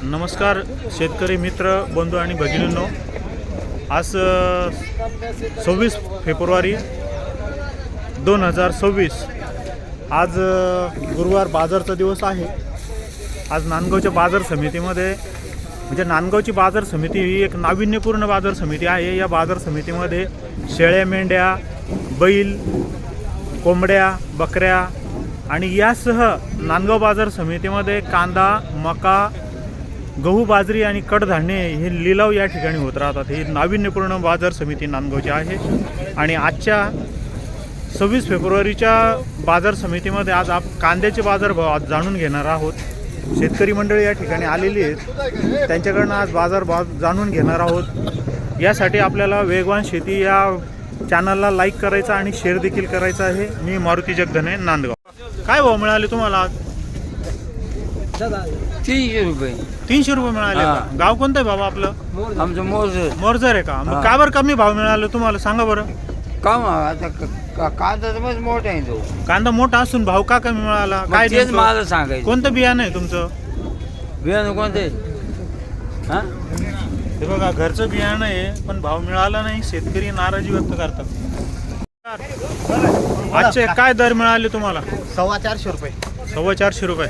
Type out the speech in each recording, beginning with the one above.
नमस्कार शेतकरी मित्र बंधू आणि भगिनींनो, आज 26 फेब्रुवारी 2026 आज गुरुवार बाजारचा दिवस आहे। आज नांदगावच्या बाजार समितीमध्ये म्हणजे नांदगावची बाजार समिती ही एक नाविन्यपूर्ण बाजार समिती आहे। या बाजार समितीमध्ये शेळ्या, मेंढ्या, बैल, कोंबड्या, बकऱ्या आणि यासह नांदगाव बाजार समितीमध्ये कांदा, मका, गहू, बाजरी आणि कडधान्य हे लिलाव या ठिकाणी होत राहतात। ही नाविन्यपूर्ण बाजार समिती नांदगावची आहे। आणि आजच्या 26 फेब्रुवारीच्या बाजार समितीमध्ये आज कांद्याचे बाजारभाव आज जाणून घेणार आहोत। शेतकरी मंडळी या ठिकाणी आलेली आहेत, त्यांच्याकडनं आज बाजारभाव जाणून घेणार आहोत। यासाठी आपल्याला वेगवान शेती या चॅनलला लाईक करायचा आणि शेअर देखील करायचा आहे। मी मारुती जगधने, नांदगाव। काय भाव मिळाले तुम्हाला आज? 300 रुपये 300 रुपये मिळाले का? गाव कोणतं आहे बाबा आपलं? आमचं मोजर मोरजर आहे का? मग का बरं कमी भाव मिळाले तुम्हाला, सांगा बरं? काम आता कांदा तर मग मोठा आहे तो कांदा मोठा असून भाव का कमी मिळाला? काय तेच नेमकं? मला सांगायचं कोणतं बियाणं आहे तुमचं? बियाणं कोणते हा हे बघा, घरचं बियाणं आहे पण भाव मिळाला नाही, शेतकरी नाराजी व्यक्त करतात। आजचे काय दर मिळाले तुम्हाला? 450 रुपये 450 रुपये।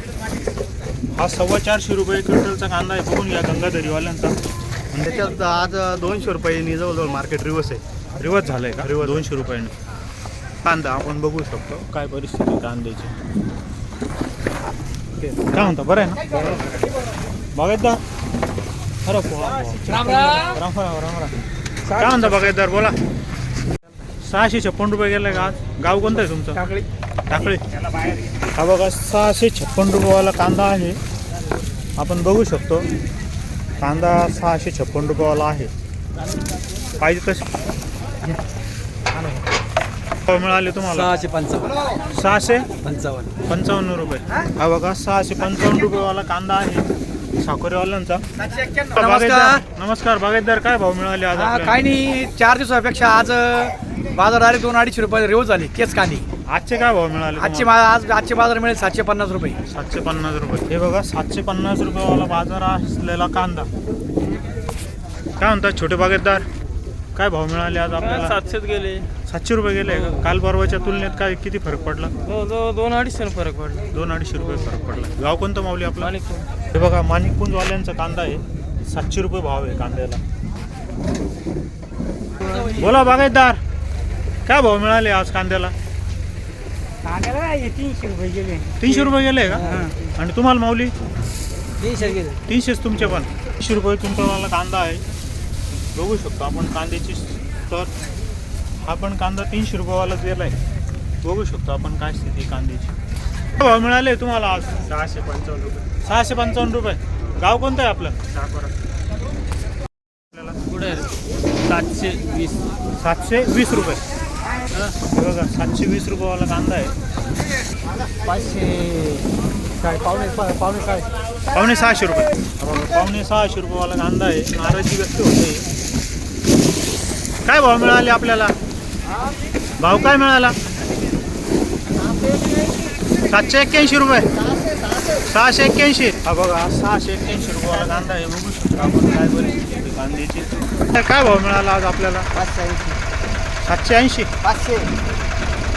हा 450 रुपये क्विंटलचा कांदा आहे, बघून घ्या गंगाधरीवाल्यांचा। त्याच्यात आज 200 रुपयांनी जवळजवळ मार्केट रिवर्स आहे। रिवर्स झालंय का? 200 रुपयाने कांदा आपण बघू शकतो काय परिस्थिती कांद्याची। काय म्हणता, बरं आहे ना? बागायतदार अरे राम राम राम राम। काय म्हणता बागायतदार, बोला। 656 रुपये गेले का आज? गाव कोणतं आहे तुमचं? टाकळी टाकळी। हा बघा, 656 रुपयेवाला कांदा आहे, आपण बघू शकतो। कांदा 656 रुपयेवाला आहे, पाहिजे तसे मिळाले तुम्हाला? 655 रुपये। हा बघा, 655 रुपयेवाला कांदा आहे साखरेवाल्यांचा। नमस्कार बागायतदार, काय भाव मिळाले आज आपल्याला? काही नाही, 4 दिवसापेक्षा आज बाजार डायरेक्ट 200-250 रुपये रिवर्स झाली केस कांदी। आजचे काय भाव मिळाले? आजचे बाजार मिळेल 750 रुपये 750 रुपये। हे बघा, 750 रुपयेवाला बाजार असलेला कांदा। काय म्हणतात छोटे बागायतदार, काय भाव मिळाले आज आपल्याला? 700 गेले 700 रुपये गेले का? काल परवाच्या तुलनेत काय किती फरक पडला? 2-2.5 फरक पडला। 2-250 रुपये फरक पडला। गाव कोणतं माऊली आपला? हे बघा, माणिकपुंजवाल्यांचा कांदा आहे, 700 रुपये भाव आहे कांद्याला। बोला बागायतदार, काय भाव मिळाले आज कांद्याला? 300 रुपये गेले 300 रुपये गेले का? आणि तुम्हाला माऊली? 300 गेले 300 तुमचे पण? 300 रुपये क्विंटलवाला कांदा आहे, बघू शकतो आपण कांद्याची। तर हा पण कांदा 300 रुपयेवाला दिला आहे, बघू शकतो आपण काय स्थिती कांद्याची। काय भाव मिळाले तुम्हाला आज? 655 रुपये 655 रुपये। गाव कोणतं आहे आपलं? पुढे 720 720 रुपये। हे बघा, 720 रुपयेवाला कांदा आहे, 500 रुपये। हा बघा, 550 रुपयेवाला कांदा आहे, नाराजी व्यक्त होते। काय भाव मिळाले आपल्याला? भाव काय मिळाला? 781 रुपये 681। हा बघा, 681 रुपयाला कांदा आहे, बघू शकतो आपण काय परिस्थिती कांद्याची। काय भाव मिळाला आज आपल्याला? 780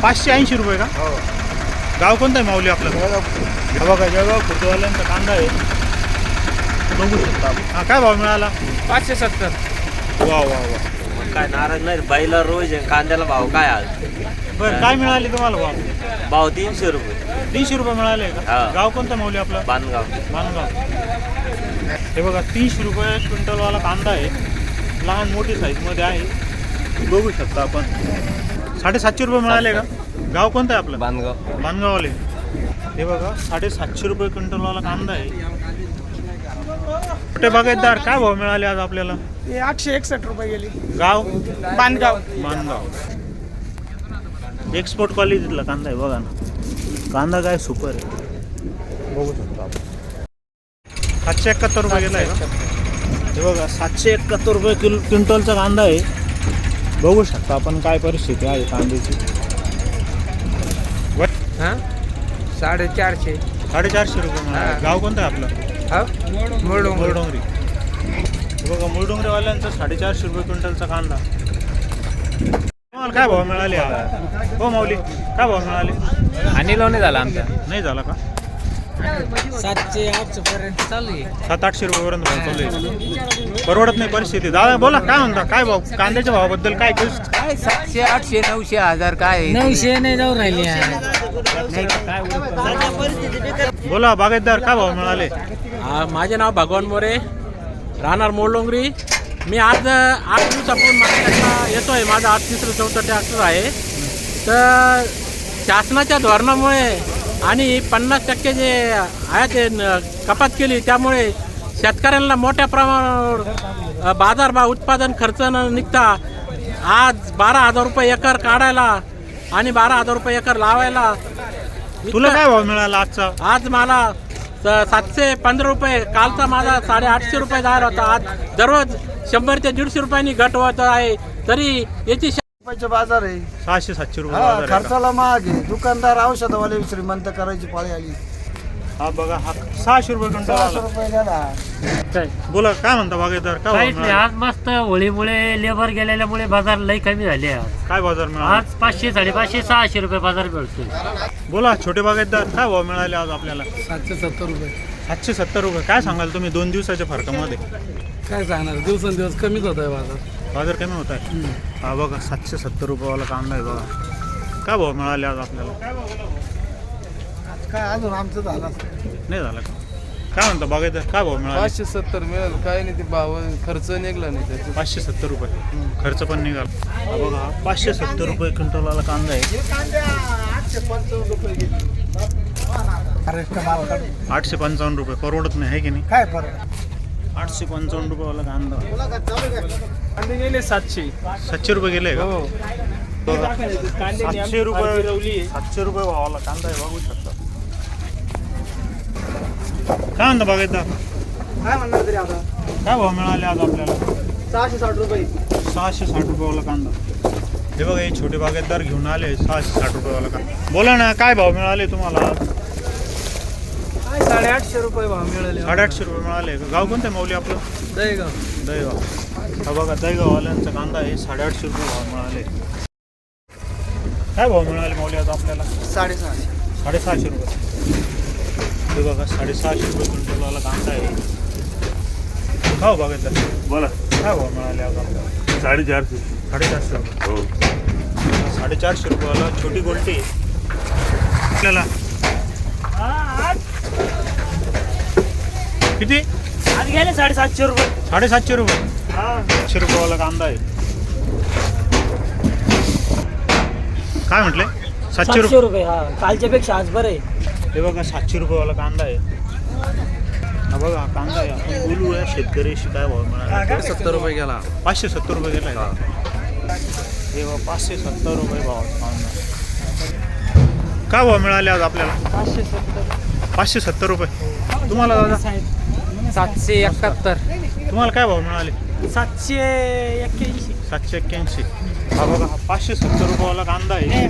580 रुपये का? गाव कोणतं आहे माऊली आपलं? हा बघा, जळगाव खुर्दवाल्यांचा कांदा आहे, बघू शकता आपण। हा, काय भाव मिळाला? 570। वा वा वा। काय नाराज नाही, बाईला रोज आहे, कांद्याला भाव काय आज? बरं, काय मिळाले तुम्हाला भाव? भाव 300 रुपये 300 रुपये मिळाले का? हा। गाव कोणतं माऊली आपलं? बांधगाव। मानगाव। हे बघा, 300 रुपये क्विंटलवाला कांदा आहे, लहान मोठी साईजमध्ये आहे, बघू शकता आपण। 750 रुपये मिळाले का? गाव कोणतं आहे आपलं? बांधगाव। मानगाववाले। हे बघा, 750 रुपये क्विंटलवाला कांदा आहे। छोटे बागायतदार, काय भाव मिळाले आज आपल्याला? 861 रुपये गेली गाव? बांधगाव। मानगाव। एक्सपोर्ट क्वालिटीतला कांदा आहे, बघा ना, कांदा काय सुपर आहे, बघू शकतो आपण। 771 रुपये गेला आहे का? हे बघा, 771 रुपये क्विंटलचा कांदा आहे, बघू शकता आपण काय परिस्थिती आहे कांद्याची। 450 450 रुपये मिळाले। गाव कोणतं आहे आपलं? मुळडोंगरी. हे बघा मुळडोंगरीवाल्यांचा 450 रुपये क्विंटलचा कांदा. तुम्हाला काय भाव मिळाले आज? हो माऊली, काय भाव मिळाले? आणि लोणी झाला आमचा नाही झाला का? 700-800 पर्यंत चालू आहे. 700-800 रुपयेपर्यंत भाव चालू आहे. परवडत नाही परिस्थिती. दादा बोला, काय म्हणता? काय भाव कांद्याच्या भावाबद्दल काय काय 700 800 900 1000 काय 900 नाही जाऊ राहिली बोला बागायतदार, काय भाव मिळाले? माझे नाव भगवान मोरे, राहणार मोडलोंगरी. मी आज 8 दिवसापासून मार्केटला येतो आहे. माझा आज 3-4 ट्रॅक्टर आहे. तर शासनाच्या धोरणामुळे आणि 50% जे आहे ते कपात केली, त्यामुळे शेतकऱ्यांना मोठ्या प्रमाणावर बाजारभाव उत्पादन खर्च न निघता आज 12,000 रुपये एकर काढायला आणि 12,000 रुपये एकर लावायला. तुला काय भाव मिळाला आजचा? आज मला 715 रुपये, कालचा माझा 850 रुपये जायला होता. आज दररोज 100 ते 150 रुपयांनी घट होत आहे. तरी याची बाजार आहे. 600-700 रुपये बाजार आहे का? खर्चाला महाग आहे. दुकानदार औषधवाले श्रीमंत करायची पाळी आली. हा बघा, हा 600 रुपये क्विंटल 600 आला. रुपये गेला. बोला, काय म्हणता बागायतदार? काय भाव काहीच नाही. मिळाला? आज मस्त होळीमुळे लेबर गेलेल्यामुळे बाजार लई कमी झाले. आज काय बाजार मिळाला? आज 500-550-600 रुपये बाजार मिळतोय. बोला छोटे बागायतदार, काय भाव मिळाले आज आपल्याला? 770 रुपये. 770 रुपये. काय सांगाल तुम्ही 2 दिवसाच्या फरकामध्ये? काय सांगणार, दिवसेंदिवस कमीच होत आहे बाजार. बाजार कमी होत आहे. हा बघा 770 रुपयेवाला कांदा आहे बघा. काय भाव मिळाले आज आपल्याला? काय अजून आमचं झालं नाही झालं का? काय म्हणता बागायतदार, काय भाव मिळाले? 570 मिळेल. काय नाही, ते भाव खर्च निघला नाही त्याचा. 570 रुपये खर्च पण निघाला. हा बघा, 570 रुपये क्विंटलवाला कांदा आहे. 855 रुपये परवडत नाही, आहे की नाही? काय फरक? 855 रुपयेवाला कांदा. गेले 700. 700 रुपये गेले का? बघा, 700 रुपये 700 रुपये भावाला कांदा आहे, बघू शकता. काय म्हणता बागायतदार? काय म्हणणार तरी आता? काय भाव मिळाले आज आपल्याला? 660 रुपये. 660 रुपयेवाला कांदा. हे बघा, हे छोटे बागायतदार घेऊन आले 660 रुपयेवाला कांदा. बोला ना, काय भाव मिळाले तुम्हाला आज? काय 850 रुपये भाव मिळाले. 850 रुपये मिळाले. गाव कोणतं माऊली आपलं? दहीगाव. दहीगाव. हा बघा, दहीगाववाल्यांचा कांदा आहे. 850 रुपये भाव मिळाले. काय भाव मिळाले माऊली आज आपल्याला? 650. 650 रुपये. हे बघा, 650 रुपये क्विंटलवाला कांदा आहे. हो बघा, बोला, काय भाव मिळाले आज आपल्याला? 450. 450 रुपये. हो, 450 रुपयाला छोटी गोल्टी आपल्याला. किती? आज गेले 750 रुपये. 750 रुपये. 700 रुपयावाला कांदा आहे. काय म्हटले? 700 रुपये. हा, कालच्या पेक्षा आज बरं आहे. हे बघा, 700 रुपयावाला कांदा आहे. हा बघा, हा कांदा आहे. आपण बोलूया शेतकऱ्याशी काय भाव मिळाला. 70 रुपये गेला. 570 रुपये गेला आहे. हे बघा, 570 रुपये भाव कांदा. काय भाव मिळाले आज आपल्याला? 570 रुपये. तुम्हाला दादा? 771. तुम्हाला काय भाव मिळाले? 781. 781. हा बघा, हा 570 रुपयावाला कांदा आहे.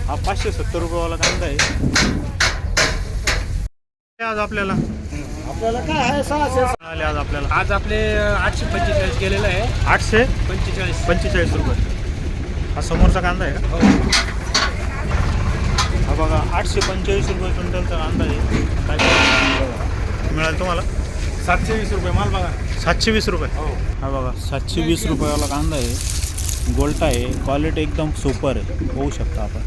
हा 570 रुपयावाला कांदा आहे. आज आपल्याला काय आहे 600. मिळाले आज आपल्याला? आज आपले 845 गेलेलं आहे. 845 रुपये. हा समोरचा कांदा आहे का? हा बघा, 845 रुपये क्विंटलचा कांदा आहे. काय मिळालं तुम्हाला? 720 रुपये माल बघा. 720 रुपये. हा बघा, 720 रुपयावाला कांदा आहे. गोल्टा आहे. क्वालिटी एकदम सुपर आहे, होऊ शकता आपण.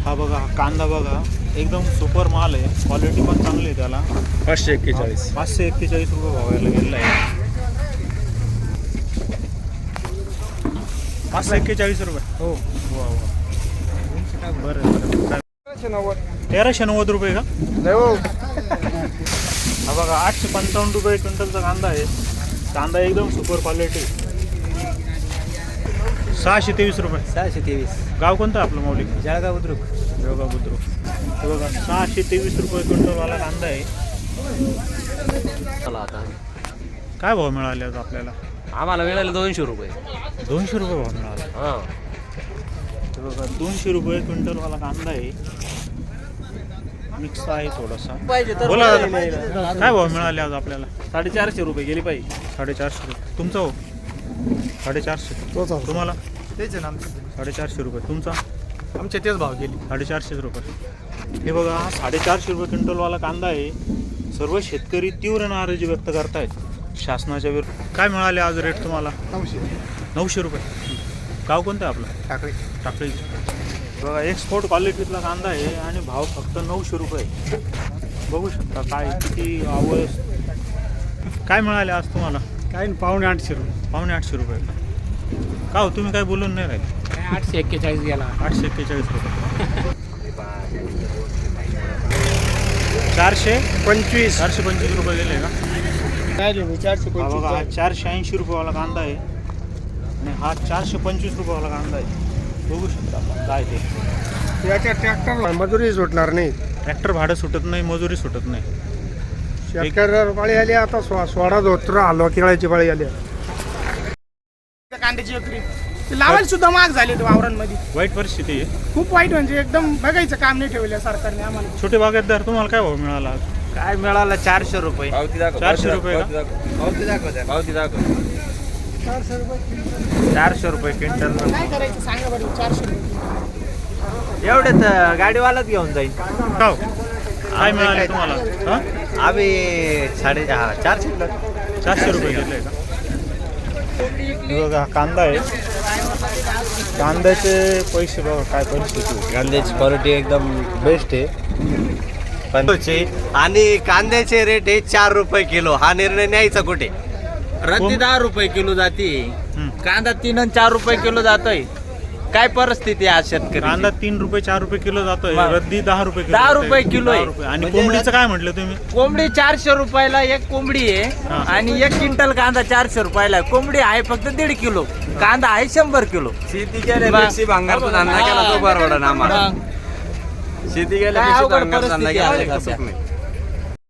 हा बघा, हा कांदा बघा, एकदम सुपर माल आहे. क्वालिटी पण चांगली आहे त्याला. 541. 541 रुपये भावायला गेलेला आहे. 541 रुपये. हो, वा वा, बरं बरं. 1390 रुपये का? हा बघा, 855 रुपये क्विंटलचा कांदा आहे. कांदा एकदम सुपर क्वालिटी. 623 रुपये. 623. गाव कोणतं आपलं माऊली? जळगाव बुद्रुक. जळगाव बुद्रुक. हे बघा, 623 रुपये क्विंटलवाला कांदा आहे. चला आता काय भाव मिळाले आज आपल्याला? आम्हाला मिळाले 200 रुपये. 200 रुपये भाव मिळाला. हां, हे बघा, 200 रुपये क्विंटलवाला कांदा आहे. मिक्स आहे थोडासा बोला दादा. काय भाव मिळाले आज आपल्याला? 450 रुपये गेली पाहिजे. 450 रुपये. तुमचा हो 450. तुम्हाला तेच आहे ना 450 रुपये. तुमचा आमचे तेच भाव गेली. 450 रुपये. हे बघा हा 450 रुपये क्विंटलवाला कांदा आहे. सर्व शेतकरी तीव्र नाराजी व्यक्त करतायत शासनाच्या विरुद्ध. काय मिळाले आज रेट तुम्हाला? 900 रुपये. गाव कोणतं आहे आपलं? टाकळी. बघा एक्सपोर्ट क्वालिटीतला कांदा आहे आणि भाव फक्त 900 रुपये. बघू शकता काय किती आवड. काय मिळाले आज तुम्हाला? काय 850 रुपये. 850 रुपये. का हो तुम्ही काय बोलून नाही राहिले? 841 गेला. 841 रुपये. 425 रुपये गेले का? हा बघा हा 480 रुपयेवाला कांदा आहे आणि हा 425 रुपयेवाला कांदा आहे. बघू शकता आपण काय ते. याच्या ट्रॅक्टर मजुरी सुटणार नाही. ट्रॅक्टर भाडं सुटत नाही, मजुरी सुटत नाही. शेतकऱ्यावर पाळी आली आता सोडा धोत्र आलो केळाची पाळी आली. कांद्याची विक्री लावायला सुद्धा महाग झाले वावरांमध्ये. वाईट परिस्थिती आहे. खूप वाईट म्हणजे एकदम बघायचं काम नाही ठेवलं सरकारने आम्हाला. छोटे बागायतदार तुम्हाला काय भाव मिळाला आज? काय मिळाला 400 रुपये. 400 रुपये का? 400 रुपये क्विंटल. काय करायचं सांगा बरं. 400 रुपये एवढेच गाडीवालाच घेऊन जाईल. गाव काय मिळाले तुम्हाला? हा? आम्ही 450. 400 रुपये घेतले का? हे बघा कांदा आहे. कांद्याचे पैसे बघा काय परिस्थिती. कांद्याची क्वालिटी एकदम बेस्ट आहे पण आणि कांद्याचे रेट आहे 4 रुपये किलो. हा निर्णय न्यायचा कुठे? रद्दी 10 रुपये किलो जाते. कांदा 3 आणि 4 रुपये किलो जातोय. काय परिस्थिती आहे आज शेतकरी? कांदा 3 रुपये 4 रुपये किलो जातोय. रद्दी 10 रुपये 10 रुपये किलो आहे. 10 रुपये. आणि कोंबडीचं काय म्हटलं तुम्ही? कोंबडी 400 रुपयाला एक कोंबडी हा. आहे आणि 1 क्विंटल कांदा 400 रुपयाला. कोंबडी आहे फक्त 1.5 किलो. कांदा आहे 100 किलो. शेती केल्यापेक्षा भांगारचा धंदा केला तो परवडा ना आम्हाला. शेती केल्यापेक्षा भांगारचा धंदा केला